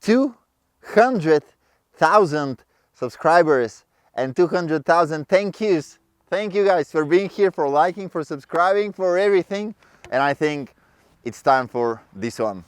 200,000 subscribers and 200,000 thank yous. Thank you guys for being here, for liking, for subscribing, for everything. And I think it's time for this one.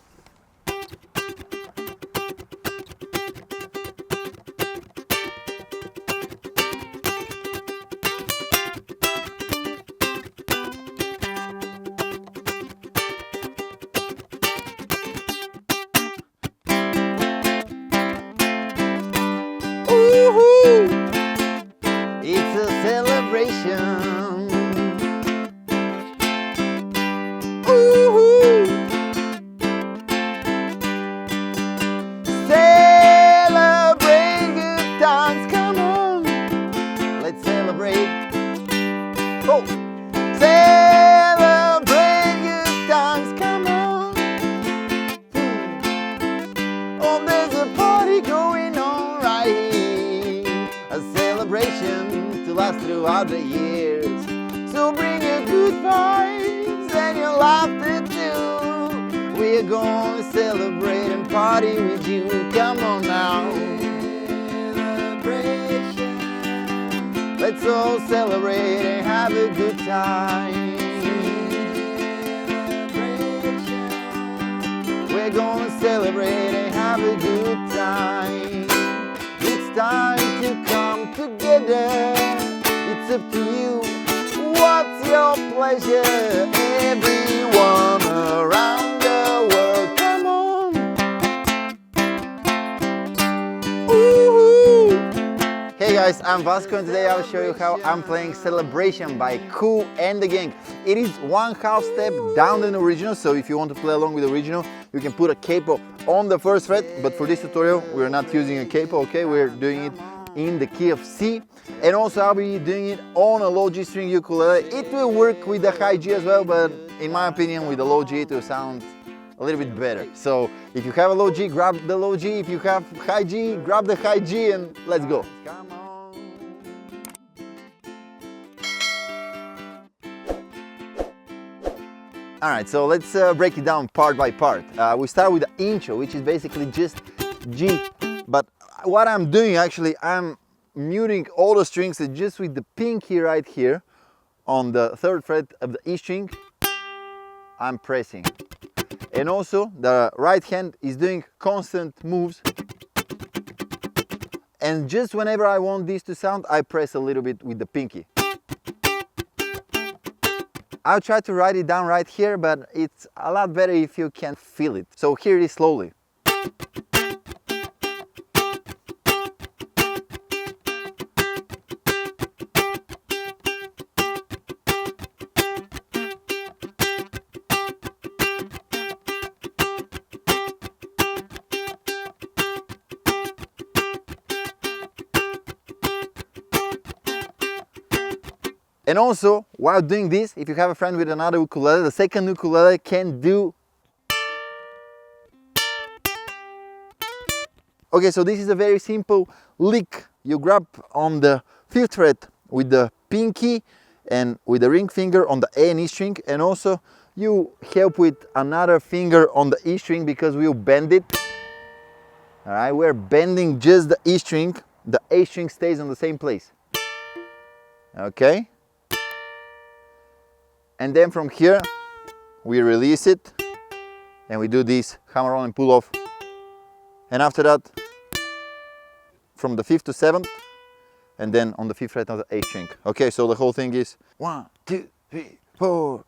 It's a celebration. Ooh-hoo. Celebrate good times, come on. Let's celebrate. Oh, celebrate good times, come on. Oh, there's a party going on right here. A celebration to last throughout the years. So bring your good vibes and your laughter too. We're gonna celebrate and party with you. Come on now. Celebration. Let's all celebrate and have a good time. Celebration. We're gonna celebrate and have a good time. It's time to come together. It's up to you. What's your pleasure? Everyone around the world, come on. Ooh. Hey guys, I'm Vasco and today I'll show you how I'm playing Celebration by Kool The Gang. It is 1/2 step down than the original, so if you want to play along with the original, you can put a capo on the first fret, but for this tutorial we're not using a capo, okay? We're doing it in the key of C, and also I'll be doing it on a low G string ukulele. It will work with the high G as well, but in my opinion with the low G it will sound a little bit better. So if you have a low G, grab the low G. If you have high G, grab the high G, and let's go. Come on. Alright, so let's break it down part by part. We start with the intro, which is basically just G, but what I'm doing actually, I'm muting all the strings just with the pinky right here on the 3rd fret of the E string. I'm pressing, and also the right hand is doing constant moves, and just whenever I want this to sound, I press a little bit with the pinky. I'll try to write it down right here, but it's a lot better if you can feel it. So here it is slowly. And also, while doing this, if you have a friend with another ukulele, the second ukulele can do. Okay, so this is a very simple lick. You grab on the 5th fret with the pinky and with the ring finger on the A and E string, and also you help with another finger on the E string because we'll bend it. Alright, we're bending just the E string, the A string stays on the same place. Okay? And then from here, we release it and we do this hammer on and pull off. And after that, from the 5th to 7th, and then on the 5th fret of the A string. Okay, so the whole thing is 1, 2, 3, 4.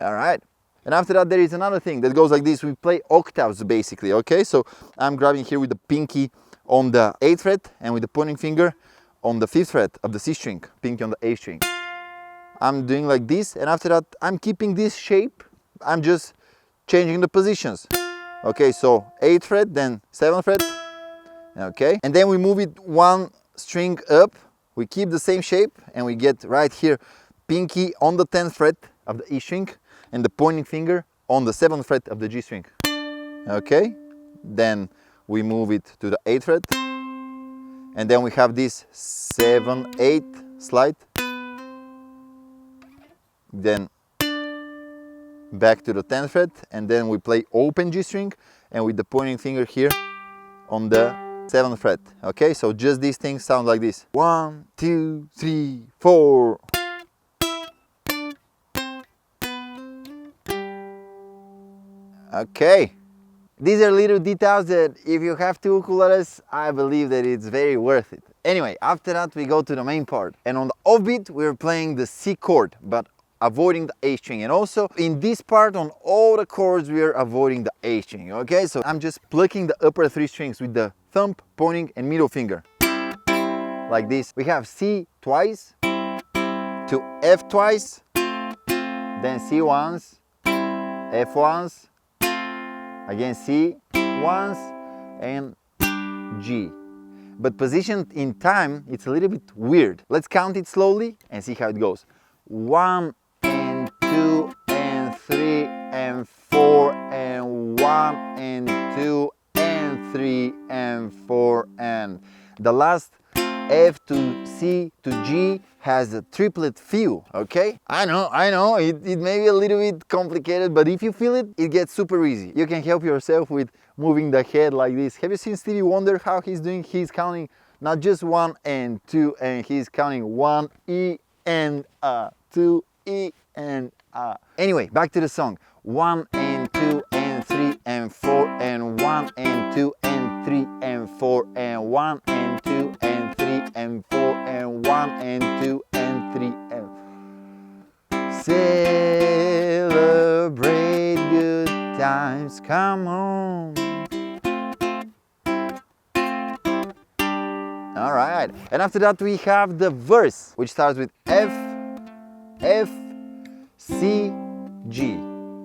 All right. And after that, there is another thing that goes like this. We play octaves basically, okay? So I'm grabbing here with the pinky on the 8th fret and with the pointing finger on the 5th fret of the C string, pinky on the A string. I'm doing like this, and after that, I'm keeping this shape. I'm just changing the positions. Okay, so 8th fret, then 7th fret, okay? And then we move it one string up. We keep the same shape, and we get right here, pinky on the 10th fret of the E string, and the pointing finger on the 7th fret of the G string. Okay, then we move it to the 8th fret, and then we have this 7, 8 slide, then back to the 10th fret, and then we play open G string, and with the pointing finger here on the 7th fret. Okay, so just these things sound like this. 1, 2, 3, 4. Okay. These are little details that if you have two ukuleles, I believe that it's very worth it. Anyway, after that we go to the main part. And on the offbeat we're playing the C chord, but avoiding the A string. And also in this part on all the chords we're avoiding the A string. Okay, so I'm just plucking the upper three strings with the thumb, pointing and middle finger. Like this. We have C twice, to F twice, then C once, F once, again C once, and G. But positioned in time, it's a little bit weird. Let's count it slowly and see how it goes. 1 and 2 and 3 and 4 and 1 and 2 and 3 and 4 and the last F to C to G has a triplet feel, okay? I know, it may be a little bit complicated, but if you feel it, it gets super easy. You can help yourself with moving the head like this. Have you seen Stevie Wonder, how he's doing? He's counting not just 1 and 2, and he's counting 1 E and 2 E and Anyway, back to the song. 1 and 2 and 3 and 4 and 1 and 2 and 3 and 4 and 1 and 2 and 3 and 4 and 1 and 2 and 3 and celebrate good times, come on. All right, and after that we have the verse, which starts with F, F, C, G,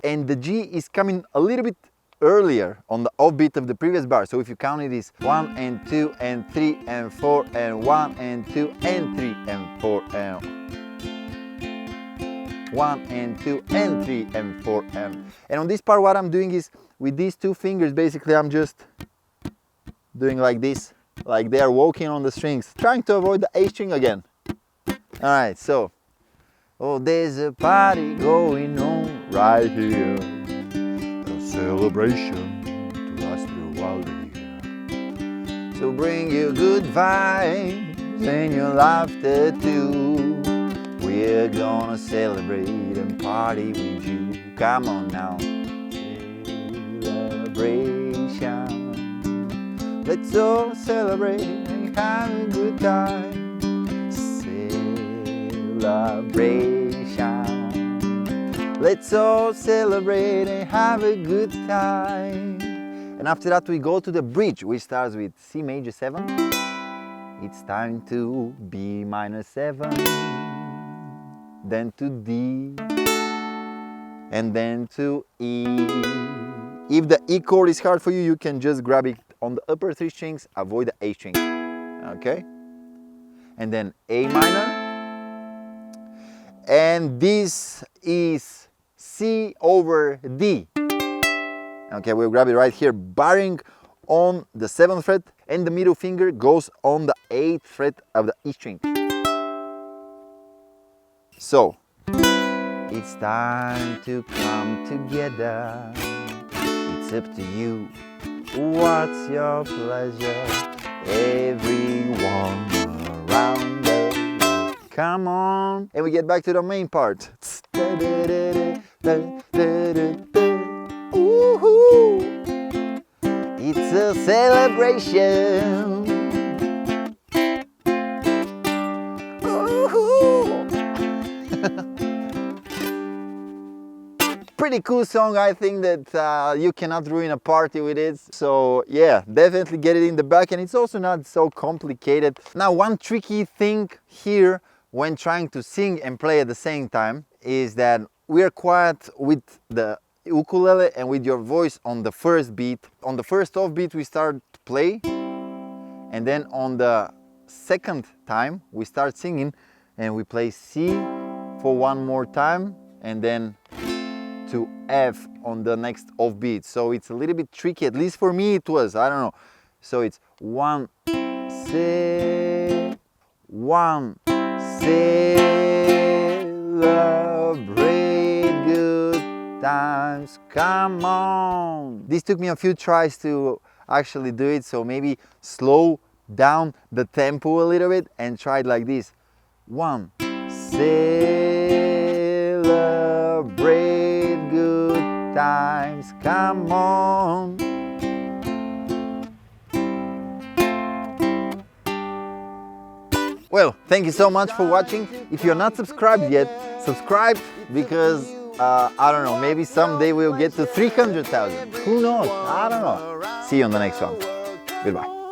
and the G is coming a little bit earlier on the offbeat of the previous bar. So if you count it is 1 and 2 and 3 and 4 and 1 and 2 and 3 and 4 and 1 and 2 and 3 and 4 and on this part what I'm doing is with these two fingers basically I'm just doing like this, like they are walking on the strings, trying to avoid the A string again. Alright, so oh, there's a party going on right here, a celebration to last a while here. So bring your good vibes and your laughter too. We're gonna celebrate and party with you. Come on now, celebration. Let's all celebrate and have a good time. Celebration. Let's all celebrate and have a good time. And after that we go to the bridge, which starts with C major 7. It's time to B minor 7, then to D, and then to E. If the E chord is hard for you, you can just grab it on the upper three strings, avoid the A string. Okay? And then A minor. And this is C over D. Okay, we'll grab it right here, barring on the 7th fret, and the middle finger goes on the 8th fret of the E string. So, it's time to come together. It's up to you. What's your pleasure? Everyone around the world, come on. And we get back to the main part. Woohoo! It's a celebration. Pretty cool song, I think that you cannot ruin a party with it. So yeah, definitely get it in the back, and it's also not so complicated. Now, one tricky thing here when trying to sing and play at the same time is that we are quiet with the ukulele and with your voice on the first beat. On the first off beat we start to play, and then on the second time we start singing and we play C for one more time and then to F on the next off beat. So it's a little bit tricky, at least for me it was, I don't know. So it's 1 C, 1 celebrate good times, come on. This took me a few tries to actually do it, so maybe slow down the tempo a little bit and try it like this. 1. Celebrate good times, come on. Well, thank you so much for watching. If you're not subscribed yet, subscribe, because I don't know, maybe someday we'll get to 300,000. Who knows? I don't know. See you on the next one. Goodbye.